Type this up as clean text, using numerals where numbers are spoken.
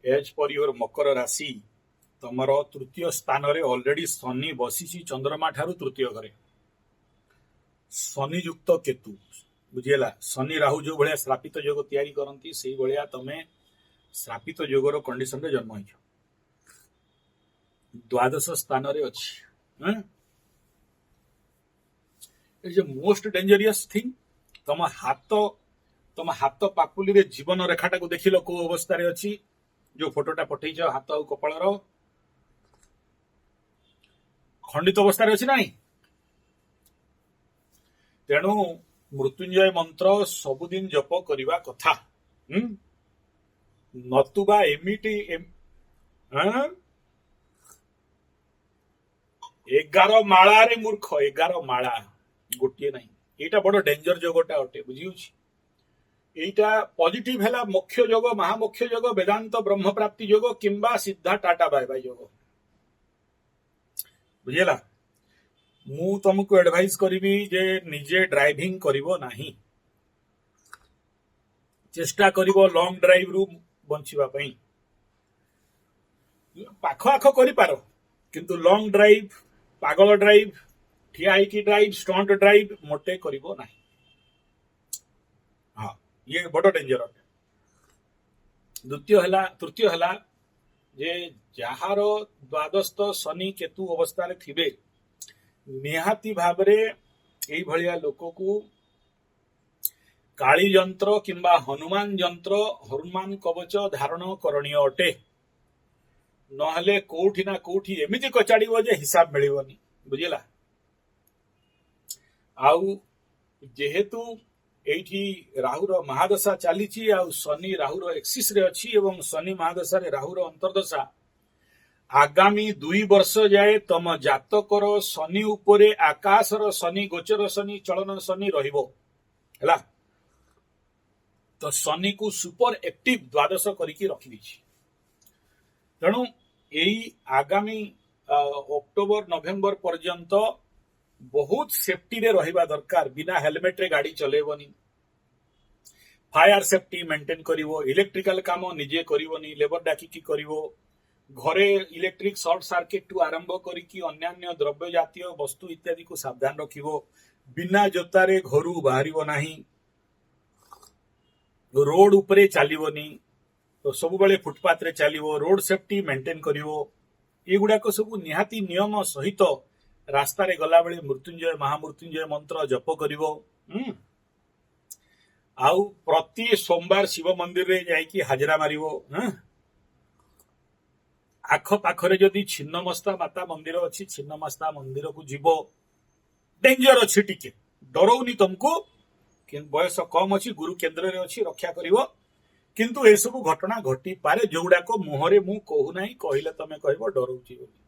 as per your मकर राशि तमर तृतीय स्थान रे ऑलरेडी शनि बसी चंद्रमा ठारू तृतीय घरे शनि युक्त केतु बुझीगला शनि राहु जो भाया श्रापित योग तैयारी करती से भाया तमें श्रापित योगर कंडीशन रे जन्म हो द्वादश स्थान रे अच्छी इज मोस्ट डेंजरियस थिंग तम हाथ पापुली रे जीवन रेखाटा को देखिल को अवस्था रे अच्छी जो फोटोटा पठेच हाथ आ कपाल खंडित अवस्था रे अच्छी नहीं तेणु मृत्युंजय मंत्र सबुदिन जप करवा कथा नतुबा एमिटी 11 माला रे मूर्ख 11 माला गोटे नहीं एटा बड़ डेंजर जोगटा अटे बुझी एटा पॉजिटिव है मोक्ष योग महामोक्ष योग वेदांत ब्रह्म प्राप्ति योग किंबा सीधा टाटा बाय बाय योग बुझेला मु तुमको एडवाइस करी जे निजे ड्राइविंग करिवो नाही चेष्टा करिवो लॉन्ग ड्राइव रु बंचिबा पई पाख आख करि पारो किंतु लॉन्ग ड्राइव पागल ड्राइव ठिया की ड्राइव स्टंट ड्राइव मोटे करिवो नाही हाँ ये बड़ डेंजर अटे तृतीय हला जे जहार द्वादश शनि केतु अवस्था रे थिबे निहाती भावरे एई भलिया लोक को काली यंत्र किंबा हनुमान यंत्र हनुमान कवच धारण करणीय अटे नहले कोठी ना कोठी एमिति कचाड़ीबो जे हिसाब मिलिबनी बुझिला आउ जेहेतु एठी राहुर महादशा चलीची आ शनि राहुर एक्सिस रे अछि एवं शनि महादशा रे राहुर अंतर्दशा आगामी 2 वर्ष जाए तम जातकर शनि उपरे आकाशर शनि गोचर शनि चलन शनि रहिबो हैला तो शनि को सुपर एक्टिव द्वादश करिकी रखि दिछि तेणु एई आगामी अक्टोबर नवेम्बर पर्यंत बहुत सेफ्टी रे रहिबा दरकार बिना हेलमेट रे गाड़ी चलेबनी फायर सेफ्टी मेंटेन करिवो इलेक्ट्रिकल काम निजे करिवोनी लेबर डाकी की करिवो घरे इलेक्ट्रिक शॉर्ट सर्किट टू आरंभ करिकी अन्यान्य द्रव्य जातीय वस्तु इत्यादि को सावधान रखिवो बिना जोतारे घरू बाहरिवो नाही रोड उपरे चलिवोनी तो सब बेले फुटपाथ रे चलिवो रोड सेफ्टी मेंटेन करिवो एगुडा को सब निहाती नियम सहित रास्ता रे गला बेले मृत्युंजय महामृत्युंजय मंत्र जप करिवो आउ प्रति सोमवार शिव मंदिर रे जाइकी हाजरा मारिवो आख पाखरे जदि छिन्नमस्ता माता मंदिर अच्छी छिन्नमस्ता मंदिर को जीव डेंजर अच्छी टिके डरौनी तुमको बयस कम अच्छी गुरु केन्द्र रे अच्छी रक्षा करिवो किंतु ए सब घटना घटी पारे जोगुडा को मुहरे मु कहू नाही कहिले तमे कहबो डरौची बोली